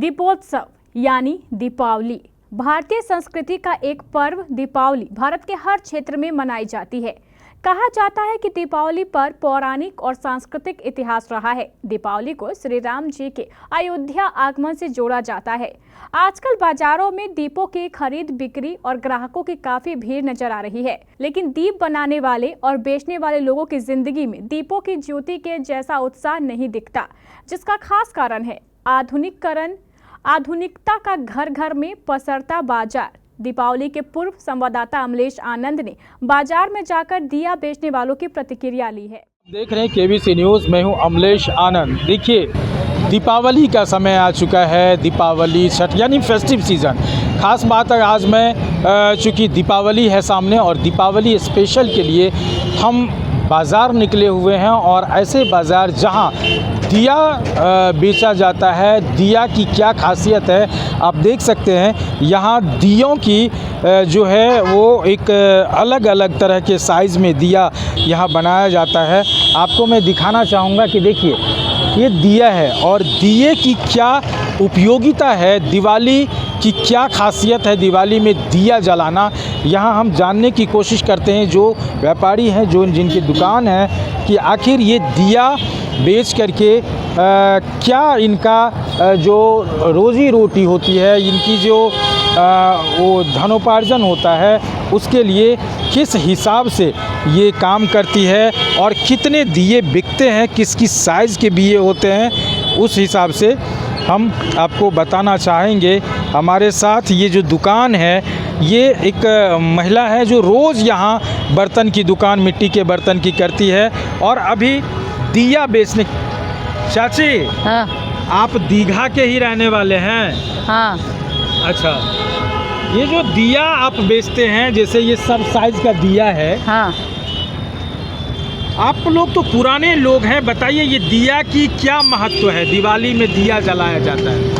दीपोत्सव यानी दीपावली भारतीय संस्कृति का एक पर्व। दीपावली भारत के हर क्षेत्र में मनाई जाती है। कहा जाता है कि दीपावली पर पौराणिक और सांस्कृतिक इतिहास रहा है। दीपावली को श्री राम जी के अयोध्या आगमन से जोड़ा जाता है। आजकल बाजारों में दीपों की खरीद बिक्री और ग्राहकों की काफी भीड़ नजर आ रही है, लेकिन दीप बनाने वाले और बेचने वाले लोगों की जिंदगी में दीपों की ज्योति के जैसा उत्साह नहीं दिखता, जिसका खास कारण है आधुनिकता का घर घर में पसरता बाजार। दीपावली के पूर्व संवाददाता अमलेश आनंद ने बाजार में जाकर दिया बेचने वालों की प्रतिक्रिया ली है। देख रहे हैं केबीसी न्यूज़, मैं हूं अमलेश आनंद। देखिए, दीपावली का समय आ चुका है। दीपावली छठ यानी फेस्टिव सीज़न। खास बात है, आज मैं चूँकि दीपावली है सामने और दीपावली स्पेशल के लिए हम बाज़ार निकले हुए हैं और ऐसे बाज़ार जहां दिया बेचा जाता है। दिया की क्या खासियत है आप देख सकते हैं। यहाँ दियों की जो है वो एक अलग अलग तरह के साइज़ में दिया यहाँ बनाया जाता है। आपको मैं दिखाना चाहूँगा कि देखिए, ये दिया है और दिए की क्या उपयोगिता है, दिवाली की क्या खासियत है दिवाली में दिया जलाना, यहाँ हम जानने की कोशिश करते हैं जो व्यापारी हैं, जो जिनकी दुकान है, कि आखिर ये दिया बेच करके क्या इनका जो रोज़ी रोटी होती है, इनकी जो वो धनोपार्जन होता है, उसके लिए किस हिसाब से ये काम करती है और कितने दिए बिकते हैं, किस किस साइज़ के दिए होते हैं, उस हिसाब से हम आपको बताना चाहेंगे। हमारे साथ ये जो दुकान है, ये एक महिला है जो रोज़ यहाँ बर्तन की दुकान, मिट्टी के बर्तन की करती है और अभी दिया बेचने। चाची, हाँ। आप दीघा के ही रहने वाले हैं? हाँ। अच्छा, ये जो दिया आप बेचते हैं, जैसे ये सब साइज़ का दिया है। हाँ। आप लोग तो पुराने लोग हैं, बताइए ये दिया की क्या महत्व है? दिवाली में दिया जलाया जाता है।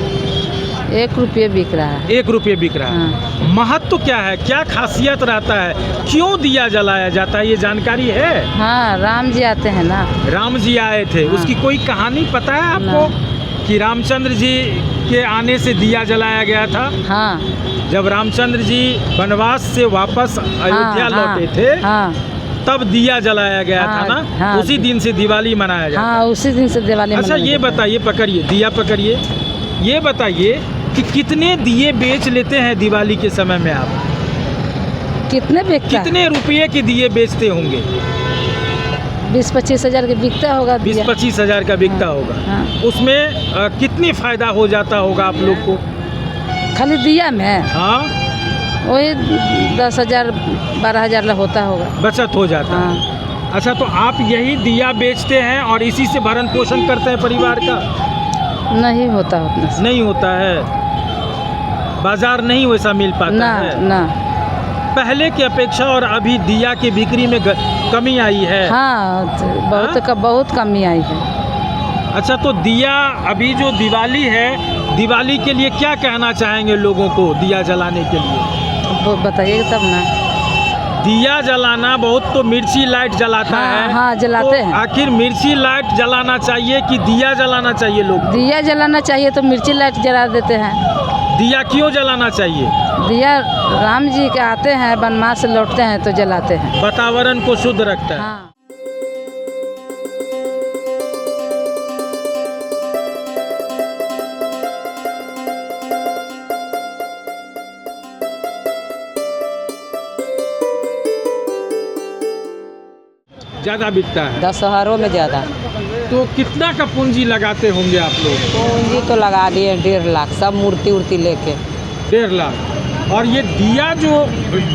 1 रुपये बिक रहा है। 1 रुपये बिक रहा है। हाँ। महत्व क्या है, क्या खासियत रहता है, क्यों दिया जलाया जाता है, ये जानकारी है? हाँ, राम जी आते हैं ना। राम जी आए थे। हाँ। उसकी कोई कहानी पता है आपको कि रामचंद्र जी के आने से दिया जलाया गया था? हाँ। जब रामचंद्र जी वनवास से वापस अयोध्या लौटे थे, हाँ। तब दिया जलाया गया था ना। हाँ। उसी दिन से दिवाली मनाया जाता है। हाँ, उसी दिन से दिवाली। अच्छा, ये बताइए, पकड़िए दिया, पकड़िए, ये बताइए कि कितने दिए बेच लेते हैं दिवाली के समय में आप? कितने बिकता है? कितने रुपये के दिए बेचते होंगे? 20-25 हज़ार के बिकता होगा। 20-25 हज़ार का बिकता होगा। हाँ। उसमें कितनी फ़ायदा हो जाता होगा आप लोग को? खाली दिया में? हाँ, वही 10,000 12,000 होता होगा, बचत हो जाता है। हाँ। अच्छा, तो आप यही दिया बेचते हैं और इसी से भरण पोषण करते हैं परिवार का? नहीं होता उतना से। नहीं होता है, बाजार नहीं वैसा मिल पाता ना, है ना। पहले की अपेक्षा। और अभी दिया की बिक्री में कमी आई है? हाँ, बहुत कमी आई है। अच्छा, तो दिया, अभी जो दिवाली है, दिवाली के लिए क्या कहना चाहेंगे लोगों को दिया जलाने के लिए? वो बताइए तब ना। दिया जलाना, बहुत तो मिर्ची लाइट जलाता है। हाँ, जलाते हैं। आखिर मिर्ची लाइट जलाना चाहिए कि दिया जलाना चाहिए? लोग दिया जलाना चाहिए तो मिर्ची लाइट जला देते हैं। दिया क्यों जलाना चाहिए? दिया राम जी के आते हैं, वनवास से लौटते हैं तो जलाते हैं। वातावरण को शुद्ध रखता है। हाँ। ज़्यादा बिकता है? दशहरों में ज़्यादा। तो कितना का पूंजी लगाते होंगे आप लोग? पूंजी तो लगा दिए 1.5 लाख, सब मूर्ति उर्ति लेके। 1.5 लाख। और ये दिया जो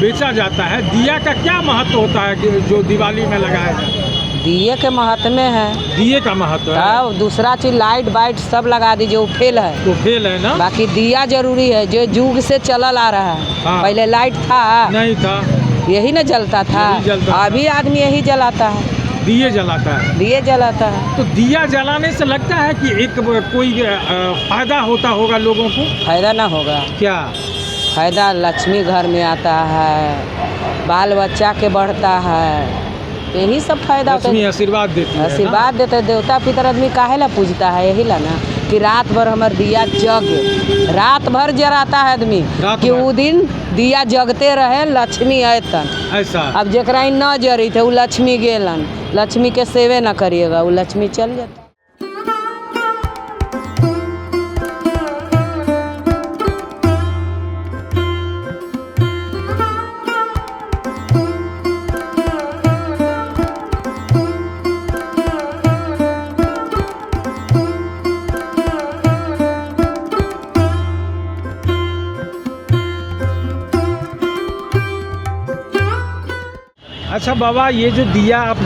बेचा जाता है, दिया का क्या महत्व होता है कि जो दिवाली में लगाया जाता है? दिए के महत्व में है। दिए का महत्व है। तब दूसरा चीज लाइट वाइट सब लगा दीजिए, वो फेल है। तो फेल है ना। बाकी दिया जरूरी है, जो युग से चलल आ रहा है। हाँ। पहले लाइट था? नहीं था। यही न जलता था। यही जलता था। अभी आदमी यही जलाता है, दिए जलाता है। दिए जलाता है। तो दिया जलाने से लगता है कि एक कोई फायदा होता होगा लोगों को? फायदा ना होगा? क्या फायदा? लक्ष्मी घर में आता है, बाल बच्चा के बढ़ता है, यही सब फायदा होता लक्ष्मी है। आशीर्वाद देती है। आशीर्वाद देते, देवता पितर आदमी काहे ला पूजता है, यही ला ना। कि रात भर हमार दिया जगे, रात भर जराता है आदमी रात कि भर। वो दिन दिया जगते रहे, लक्ष्मी अयतन। ऐसा अब जकरा इ न जरी थे वो लक्ष्मी गेलन, लक्ष्मी के सेवे न करिएगा वो लक्ष्मी चल जाता। अच्छा बाबा, ये जो दिया आप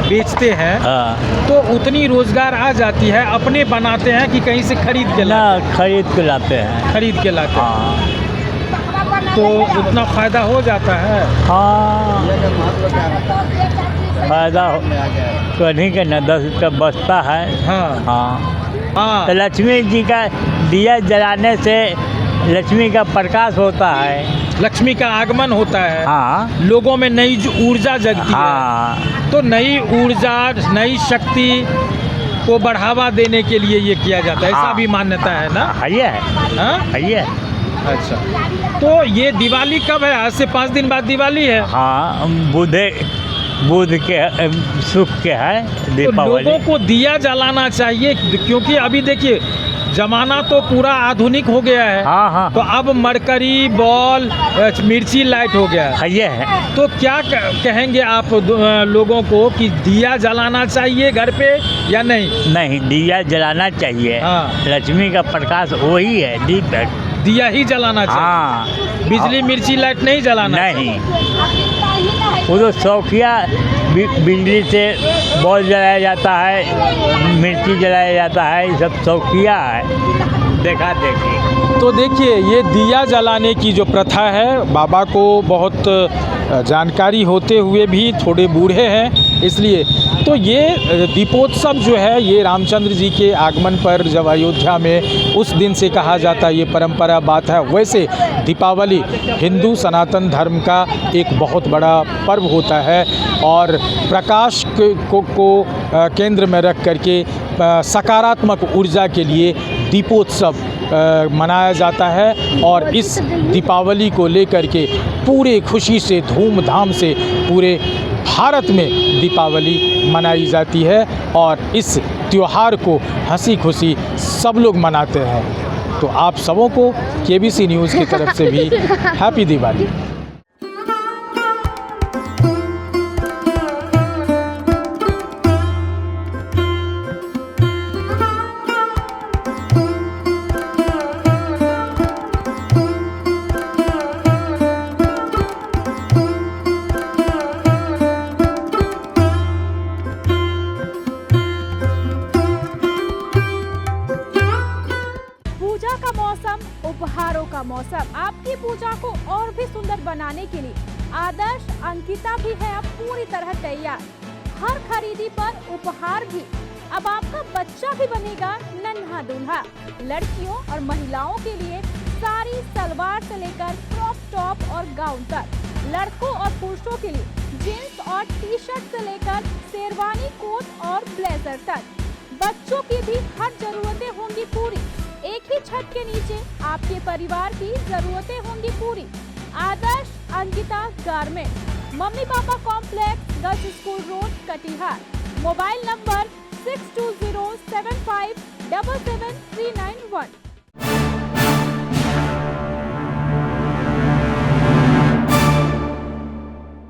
बेचते हैं हाँ तो उतनी रोजगार आ जाती है, अपने बनाते हैं कि कहीं से खरीद के ना, लाते खरीद के लाते हैं। खरीद के लाते हाँ हैं तो उतना फायदा हो जाता है। हाँ फायदा कहीं के न 10 रुपया बचता है। हाँ हाँ हाँ तो लक्ष्मी जी का दिया जलाने से लक्ष्मी का प्रकाश होता है। लक्ष्मी का आगमन होता है। हाँ लोगों में नई जो ऊर्जा जगती हाँ है, तो नई ऊर्जा, नई शक्ति को बढ़ावा देने के लिए ये किया जाता है। ऐसा हाँ। भी मान्यता है ना? है ये हाँ है ये। अच्छा, तो ये दिवाली कब है? आज से 5 दिन बाद दिवाली है। हाँ बुध के सुख के है तो दीपावली। लोगों को दिया जलाना चाहिए, क्योंकि अभी देखिए जमाना तो पूरा आधुनिक हो गया है। हाँ हाँ तो अब मरकरी, बॉल, मिर्ची लाइट हो गया है। है ये है। तो क्या कहेंगे आप लोगों को कि दिया जलाना चाहिए घर पे या नहीं? नहीं, दिया जलाना चाहिए। हाँ। लक्ष्मी का प्रकाश वही है, दीप है। दिया ही जलाना चाहिए। हाँ बिजली मिर्ची लाइट नहीं जलाना नहीं, वो तो शौकिया बिजली से बॉल जलाया जाता है, मिर्ची जलाया जाता है, ये सब शौकिया है, देखा देखी। तो देखिए, ये दिया जलाने की जो प्रथा है, बाबा को बहुत जानकारी होते हुए भी थोड़े बूढ़े हैं, इसलिए तो ये दीपोत्सव जो है ये रामचंद्र जी के आगमन पर जब अयोध्या में उस दिन से कहा जाता है, ये परंपरा बात है। वैसे दीपावली हिंदू सनातन धर्म का एक बहुत बड़ा पर्व होता है और प्रकाश को केंद्र में रख करके सकारात्मक ऊर्जा के लिए दीपोत्सव मनाया जाता है। और इस दीपावली को लेकर के पूरे खुशी से, धूमधाम से पूरे भारत में दीपावली मनाई जाती है और इस त्यौहार को हंसी खुशी सब लोग मनाते हैं। तो आप सबों को केबीसी न्यूज़ की तरफ से भी हैप्पी दिवाली। पूजा का मौसम, उपहारों का मौसम। आपकी पूजा को और भी सुंदर बनाने के लिए आदर्श अंकिता भी है अब पूरी तरह तैयार। हर खरीदी पर उपहार भी। अब आपका बच्चा भी बनेगा नन्हा दूल्हा। लड़कियों और महिलाओं के लिए साड़ी, सलवार से लेकर क्रॉप टॉप और गाउन तक। लड़कों और पुरुषों के लिए जींस और टी शर्ट से लेकर शेरवानी, कोट और ब्लेजर तक। बच्चों की भी हर जरूरतें होंगी पूरी। एक ही छत के नीचे आपके परिवार की जरूरतें होंगी पूरी। Adarsh Ankita garment, mummy papa complex, girls school road, Katihar. Mobile number 6207577391।